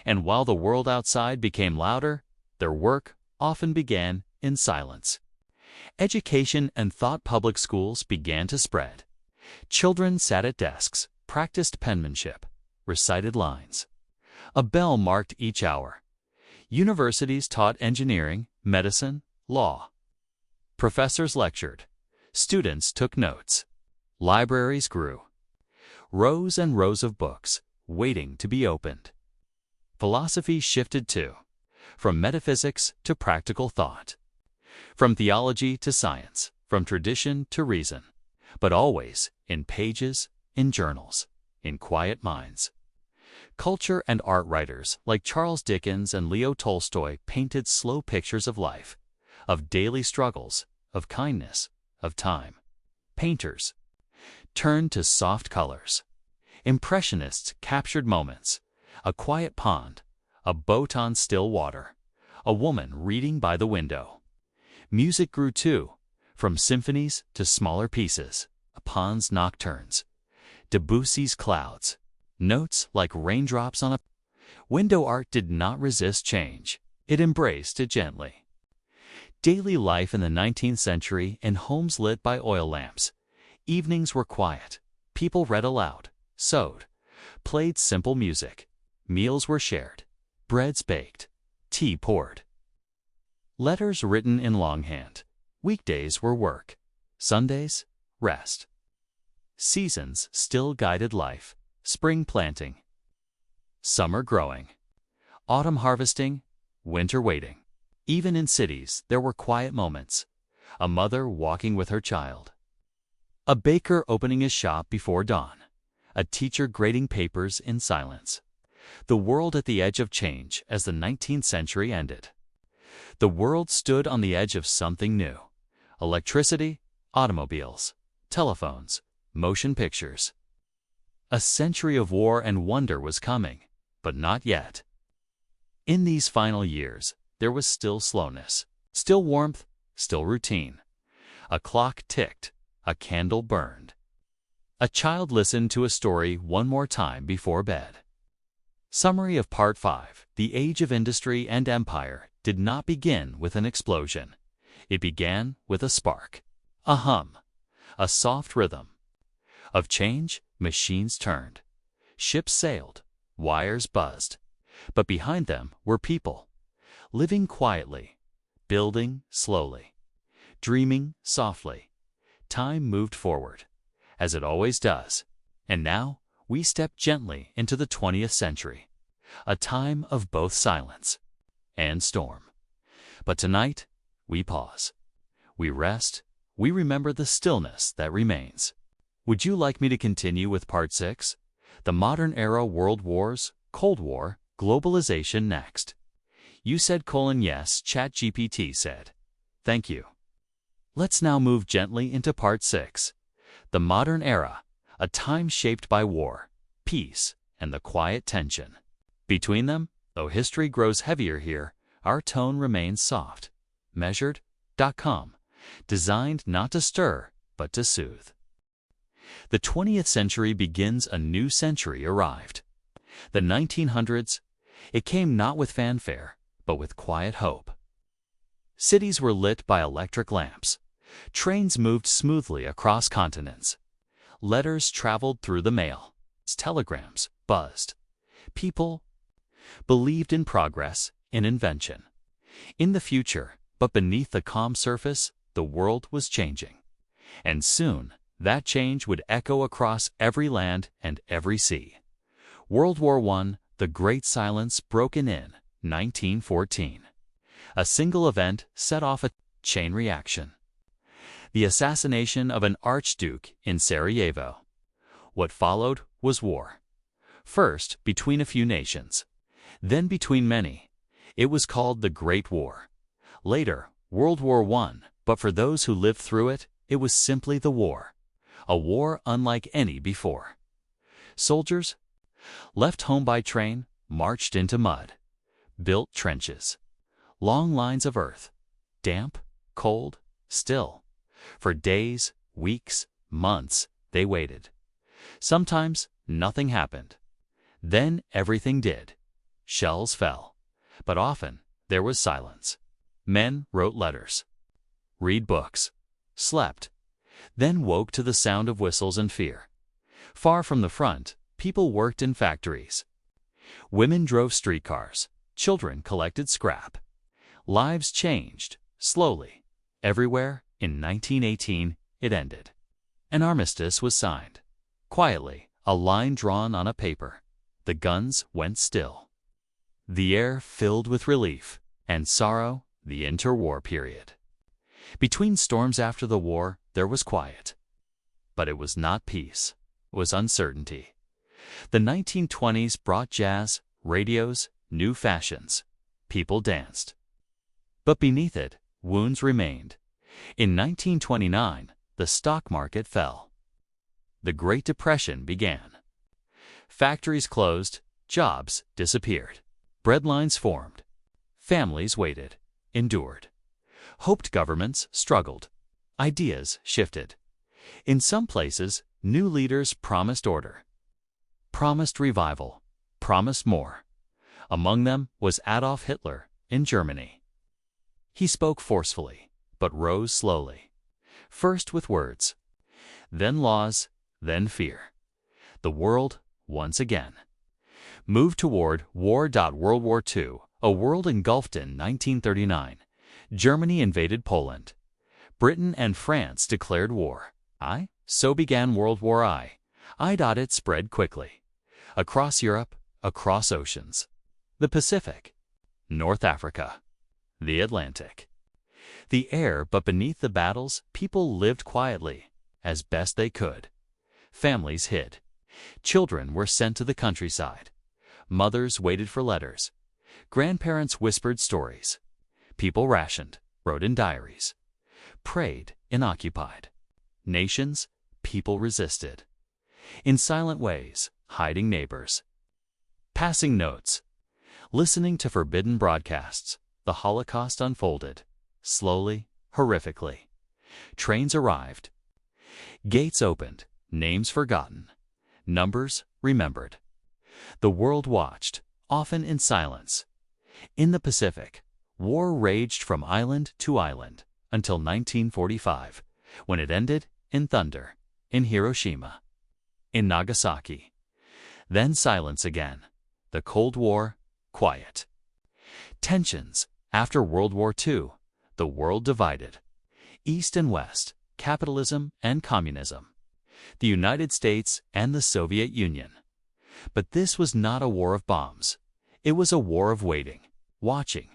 And while the world outside became louder, their work often began in silence. Education and thought public schools began to spread. Children sat at desks, practiced penmanship, recited lines. A bell marked each hour. Universities taught engineering, medicine, law. Professors lectured. Students took notes. Libraries grew. Rows and rows of books, waiting to be opened. Philosophy shifted too, from metaphysics to practical thought, from theology to science, from tradition to reason, but always in pages, in journals, in quiet minds. Culture and art writers like Charles Dickens and Leo Tolstoy painted slow pictures of life, of daily struggles, of kindness, of time. Painters turned to soft colors. Impressionists captured moments, a quiet pond, a boat on still water, a woman reading by the window. Music grew too, from symphonies to smaller pieces, Chopin's nocturnes, Debussy's clouds, notes like raindrops on a window. Art did not resist change. It embraced it gently. Daily life in the 19th century in homes lit by oil lamps. Evenings were quiet. People read aloud, sewed, played simple music. Meals were shared, breads baked, tea poured. Letters written in longhand. Weekdays were work. Sundays, rest. Seasons still guided life. Spring planting, summer growing, autumn harvesting, winter waiting. Even in cities, there were quiet moments. A mother walking with her child. A baker opening his shop before dawn. A teacher grading papers in silence. The world at the edge of change as the 19th century ended. The world stood on the edge of something new. Electricity, automobiles, telephones, motion pictures. A century of war and wonder was coming, but not yet. In these final years, there was still slowness, still warmth, still routine. A clock ticked, a candle burned. A child listened to a story one more time before bed. Summary of Part 5. The Age of Industry and Empire did not begin with an explosion. It began with a spark, a hum, a soft rhythm. Of change, machines turned. Ships sailed, wires buzzed. But behind them were people, living quietly, building slowly, dreaming softly. Time moved forward, as it always does. And now we step gently into the 20th century, a time of both silence and storm. But tonight, we pause. We rest. We remember the stillness that remains. Would you like me to continue with Part 6? The Modern Era World Wars, Cold War, Globalization next. You said yes, ChatGPT said. Thank you. Let's now move gently into Part 6. The Modern Era, a time shaped by war, peace, and the quiet tension. Between them, though history grows heavier here, our tone remains soft. Measured, calm, designed not to stir, but to soothe. The 20th century begins. A new century arrived. The 1900s, it came not with fanfare, but with quiet hope. Cities were lit by electric lamps. Trains moved smoothly across continents. Letters traveled through the mail. Telegrams buzzed. People believed in progress, in invention, in the future, but beneath the calm surface, the world was changing. And soon, that change would echo across every land and every sea. World War I, the Great Silence, broken in 1914. A single event set off a chain reaction. The assassination of an archduke in Sarajevo. What followed was war. First, between a few nations. Then between many. It was called the Great War. Later, World War I, but for those who lived through it, it was simply the war. A war unlike any before. Soldiers, left home by train, marched into mud, built trenches. Long lines of earth, damp, cold, still. For days, weeks, months, they waited. Sometimes nothing happened. Then everything did. Shells fell, but often there was silence. Men wrote letters, read books, slept, then woke to the sound of whistles and fear. Far from the front, people worked in factories. Women drove streetcars, children collected scrap. Lives changed, slowly. Everywhere, in 1918, it ended. An armistice was signed. Quietly, a line drawn on a paper. The guns went still. The air filled with relief and sorrow, the interwar period. Between storms after the war, there was quiet. But it was not peace. It was uncertainty. The 1920s brought jazz, radios, new fashions. People danced. But beneath it, wounds remained. In 1929, the stock market fell. The Great Depression began. Factories closed, jobs disappeared. Breadlines formed. Families waited, endured. Hoped governments struggled. Ideas shifted. In some places, new leaders promised order, promised revival, promised more. Among them was Adolf Hitler in Germany. He spoke forcefully, but rose slowly. First with words, then laws, then fear. The world, once again, moved toward war. World War II, a world engulfed in 1939. Germany invaded Poland. Britain and France declared war. So began World War I. It spread quickly. Across Europe, across oceans. The Pacific, North Africa, the Atlantic. The air, but beneath the battles, people lived quietly, as best they could. Families hid. Children were sent to the countryside. Mothers waited for letters. Grandparents whispered stories. People rationed, wrote in diaries, prayed and occupied. Nations, people resisted. In silent ways, hiding neighbors. Passing notes. Listening to forbidden broadcasts, the Holocaust unfolded. Slowly, horrifically. Trains arrived. Gates opened, names forgotten. Numbers remembered. The world watched, often in silence. In the Pacific, war raged from island to island until 1945, when it ended in thunder, in Hiroshima, in Nagasaki. Then silence again. The Cold War, quiet. Tensions. After World War II, the world divided. East and West, capitalism and communism. The United States and the Soviet Union. But this was not a war of bombs. It was a war of waiting, watching,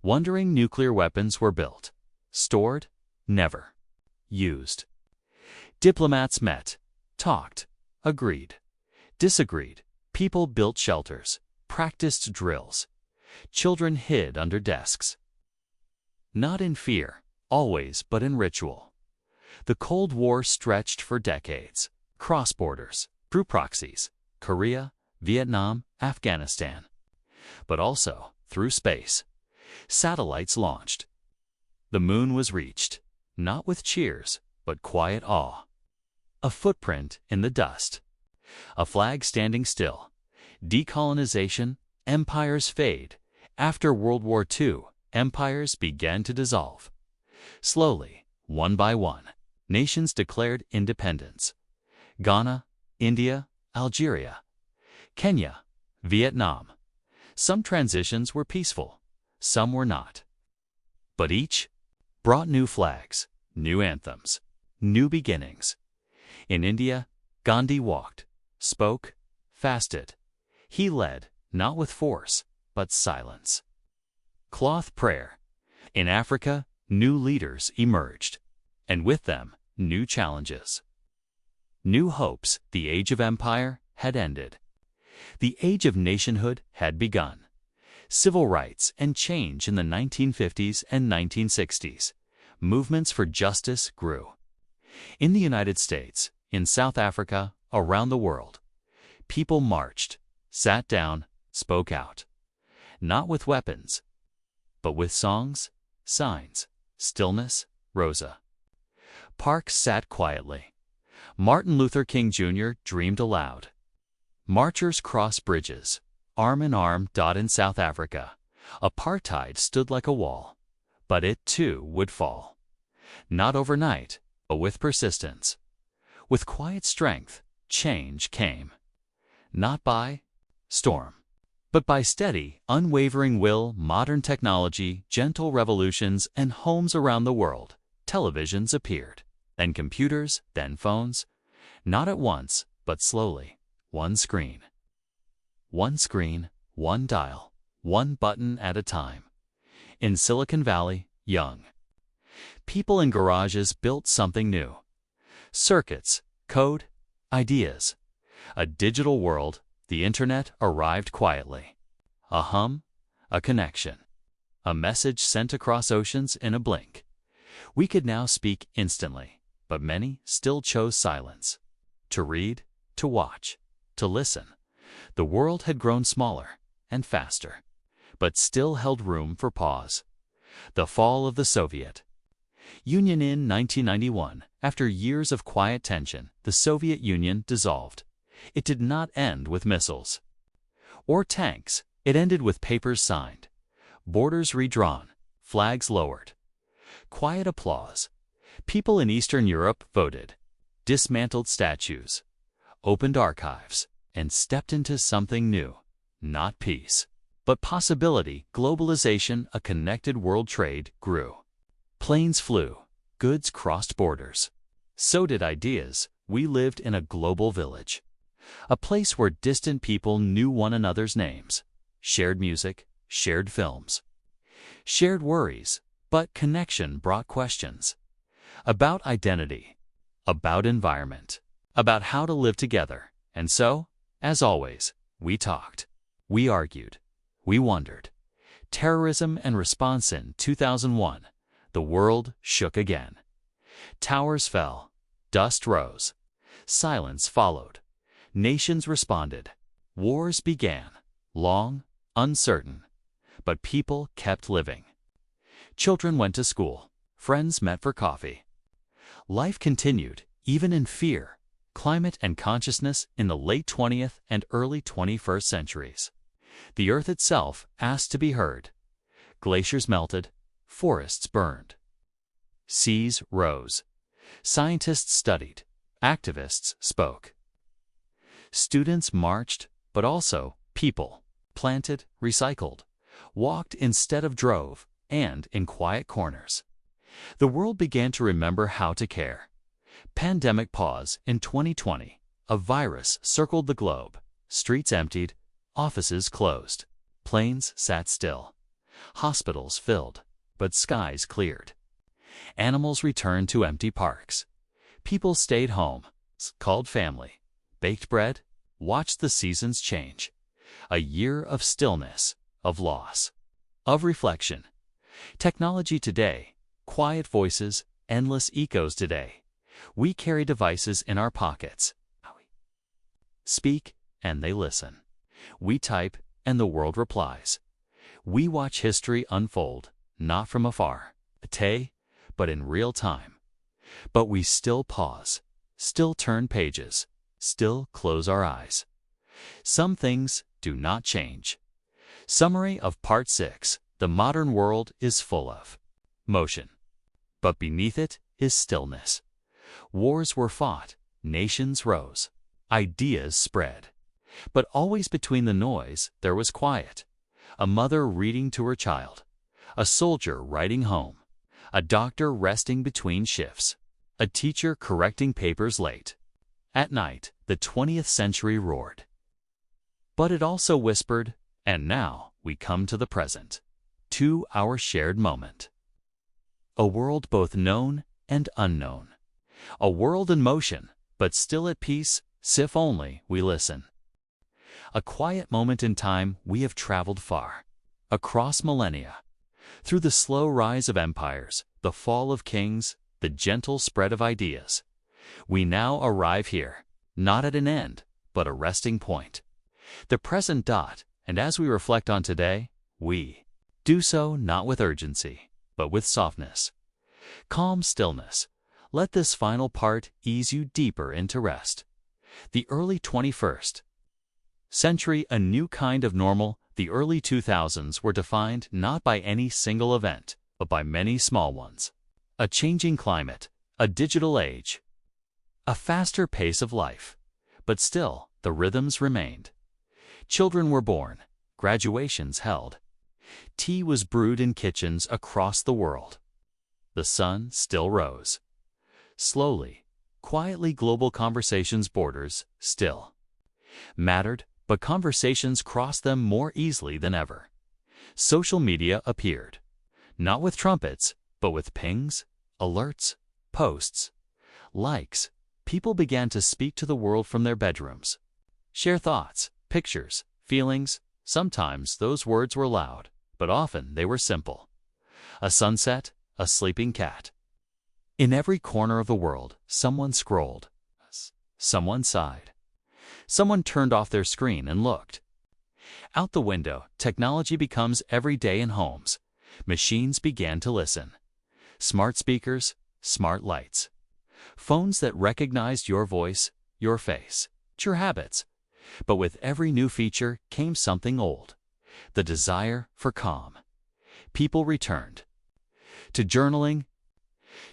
wondering. Nuclear weapons were built. Stored? Never. Used. Diplomats met, talked, agreed, disagreed. People built shelters, practiced drills. Children hid under desks. Not in fear, always, but in ritual. The Cold War stretched for decades, cross borders, through proxies, Korea, Vietnam, Afghanistan. But also through space. Satellites launched. The moon was reached, not with cheers, but quiet awe. A footprint in the dust. A flag standing still. Decolonization, empires fade. After World War II, empires began to dissolve. Slowly, one by one, nations declared independence. Ghana, India, Algeria, Kenya, Vietnam. Some transitions were peaceful, some were not. But each brought new flags, new anthems, new beginnings. In India, Gandhi walked, spoke, fasted. He led, not with force, but silence. Cloth prayer. In Africa, new leaders emerged, and with them, new challenges. New hopes. The age of empire had ended. The age of nationhood had begun. Civil rights and change in the 1950s and 1960s. Movements for justice grew. In the United States, in South Africa, around the world, people marched, sat down, spoke out. Not with weapons, but with songs, signs, stillness, Rosa. Parks sat quietly. Martin Luther King Jr. dreamed aloud. Marchers crossed bridges, arm in arm. In South Africa, apartheid stood like a wall, but it too would fall. Not overnight, but with persistence. With quiet strength, change came. Not by storm, but by steady, unwavering will. Modern technology, gentle revolutions, and homes around the world. Televisions appeared, then computers, then phones. Not at once, but slowly. One screen, one dial, one button at a time. In Silicon Valley, young people in garages built something new. Circuits, code, ideas. A digital world, the internet, arrived quietly. A hum, a connection. A message sent across oceans in a blink. We could now speak instantly, but many still chose silence. To read, to watch, to listen. The world had grown smaller and faster, but still held room for pause. The fall of the Soviet Union in 1991. After years of quiet tension, the Soviet Union dissolved. It did not end with missiles or tanks. It ended with papers signed, borders redrawn, flags lowered. Quiet applause. People in Eastern Europe voted, dismantled statues, opened archives, and stepped into something new. Not peace, but possibility. Globalization, a connected world. Trade grew. Planes flew, goods crossed borders. So did ideas. We lived in a global village, a place where distant people knew one another's names, shared music, shared films, shared worries, but connection brought questions about identity, about environment, about how to live together. And so, as always, we talked, we argued, we wondered. Terrorism and response. In 2001, the world shook again. Towers fell, dust rose, silence followed. Nations responded. Wars began, long, uncertain, but people kept living. Children went to school, friends met for coffee. Life continued, even in fear. Climate and consciousness. In the late 20th and early 21st centuries, the Earth itself asked to be heard. Glaciers melted, forests burned, seas rose. Scientists studied, activists spoke. Students marched, but also people planted, recycled, walked instead of drove, and in quiet corners. The world began to remember how to care. Pandemic pause. In 2020, a virus circled the globe. Streets emptied, offices closed, planes sat still, hospitals filled, but skies cleared. Animals returned to empty parks. People stayed home, called family, baked bread, watched the seasons change. A year of stillness, of loss, of reflection. Technology today, quiet voices, endless echoes. Today, we carry devices in our pockets. Speak, and they listen. We type, and the world replies. We watch history unfold, not from afar, but in real time. But we still pause, still turn pages, still close our eyes. Some things do not change. Summary of Part 6. The modern world is full of motion, but beneath it is stillness. Wars were fought, nations rose, ideas spread. But always between the noise there was quiet. A mother reading to her child, a soldier writing home, a doctor resting between shifts, a teacher correcting papers late. At night, the 20th century roared. But it also whispered, and now we come to the present, to our shared moment. A world both known and unknown. A world in motion, but still at peace, if only we listen. A quiet moment in time. We have traveled far, across millennia, through the slow rise of empires, the fall of kings, the gentle spread of ideas. We now arrive here, not at an end, but a resting point. The present. And as we reflect on today, we do so not with urgency, but with softness, calm stillness. Let this final part ease you deeper into rest. The early 21st century, a new kind of normal. The early 2000s were defined not by any single event, but by many small ones. A changing climate, a digital age, a faster pace of life. But still, the rhythms remained. Children were born, graduations held. Tea was brewed in kitchens across the world. The sun still rose. Slowly, quietly, global conversations' borders still mattered, but conversations crossed them more easily than ever. Social media appeared, not with trumpets, but with pings, alerts, posts, likes. People began to speak to the world from their bedrooms, share thoughts, pictures, feelings. Sometimes those words were loud, but often they were simple. A sunset, a sleeping cat. In every corner of the world, someone scrolled. Someone sighed. Someone turned off their screen and looked. Out the window, technology becomes everyday in homes. Machines began to listen. Smart speakers, smart lights. Phones that recognized your voice, your face, your habits. But with every new feature came something old. The desire for calm. People returned. To journaling,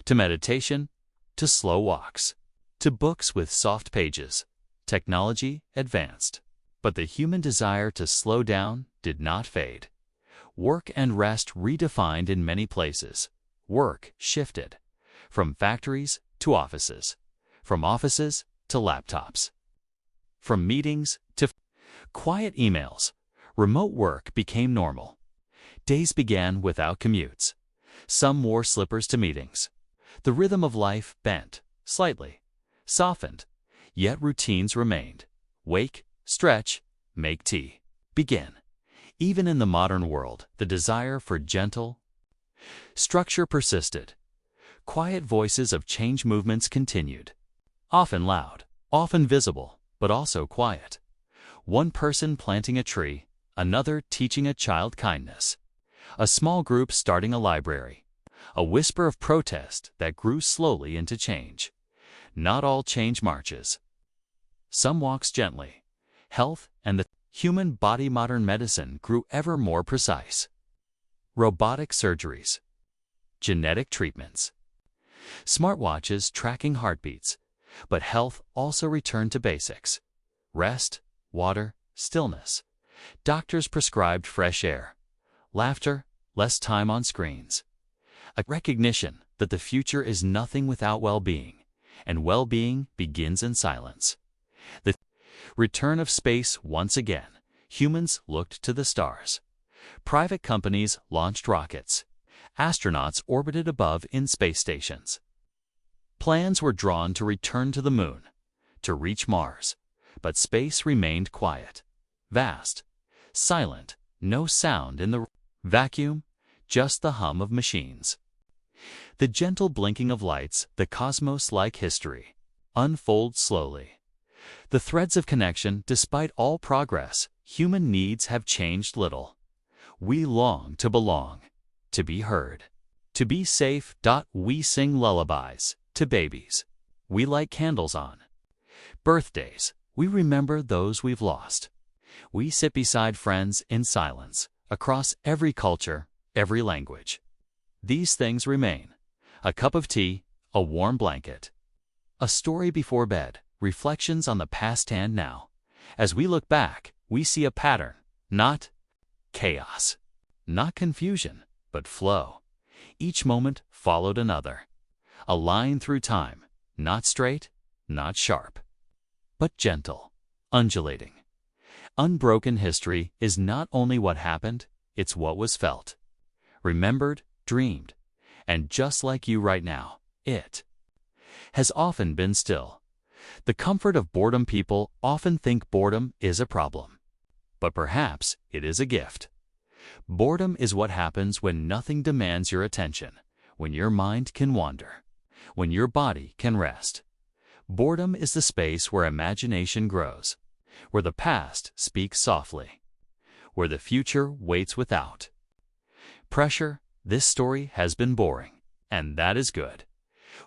to meditation, to slow walks, to books with soft pages. Technology advanced, but the human desire to slow down did not fade. Work and rest redefined in many places. Work shifted from factories to offices, from offices to laptops, from meetings to quiet emails. Remote work became normal. Days began without commutes. Some wore slippers to meetings. The rhythm of life bent, slightly, softened, yet routines remained. Wake, stretch, make tea, begin. Even in the modern world, the desire for gentle structure persisted. Quiet voices of change movements continued. Often loud, often visible, but also quiet. One person planting a tree, another teaching a child kindness. A small group starting a library. A whisper of protest that grew slowly into change. Not all change marches. Some walks gently. Health and the human body. Modern medicine grew ever more precise. Robotic surgeries. Genetic treatments. Smartwatches tracking heartbeats. But health also returned to basics. Rest, water, stillness. Doctors prescribed fresh air. Laughter, less time on screens. A recognition that the future is nothing without well-being, and well-being begins in silence. The return of space. Once again, humans looked to the stars. Private companies launched rockets. Astronauts orbited above in space stations. Plans were drawn to return to the moon, to reach Mars, but space remained quiet, vast, silent, no sound in the vacuum, just the hum of machines. The gentle blinking of lights, the cosmos-like history, unfolds slowly. The threads of connection. Despite all progress, human needs have changed little. We long to belong, to be heard, to be safe. We sing lullabies to babies. We light candles on birthdays. We remember those we've lost. We sit beside friends in silence, across every culture, every language. These things remain. A cup of tea, a warm blanket, a story before bed, reflections on the past and now. As we look back, we see a pattern, not chaos, not confusion, but flow. Each moment followed another. A line through time, not straight, not sharp, but gentle, undulating. Unbroken history is not only what happened, it's what was felt, remembered, dreamed, and just like you right now, it has often been still. The comfort of boredom. People often think boredom is a problem, but perhaps it is a gift. Boredom is what happens when nothing demands your attention, when your mind can wander, when your body can rest. Boredom is the space where imagination grows, where the past speaks softly, where the future waits without pressure. This story has been boring, and that is good.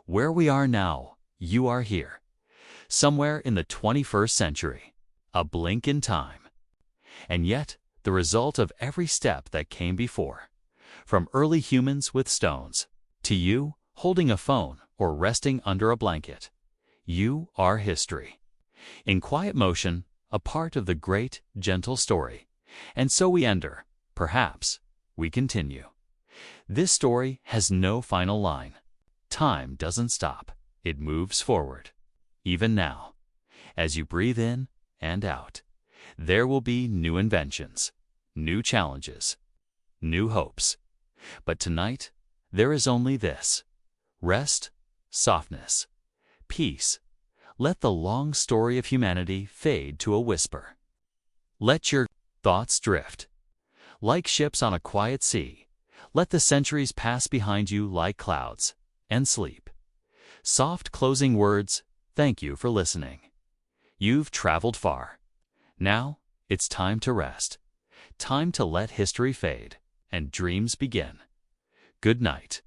Where we are now, you are here. Somewhere in the 21st century, a blink in time. and yet the result of every step that came before. From early humans with stones, to you holding a phone or resting under a blanket. You are history. In quiet motion, a part of the great, gentle story. And so we enter, perhaps, we continue. This story has no final line. Time doesn't stop. It moves forward. Even now, as you breathe in and out, there will be new inventions, new challenges, new hopes. But tonight, there is only this: rest, softness, peace. Let the long story of humanity fade to a whisper. Let your thoughts drift. Like ships on a quiet sea, let the centuries pass behind you like clouds, and sleep. Soft closing words, thank you for listening. You've traveled far. Now, it's time to rest. Time to let history fade, and dreams begin. Good night.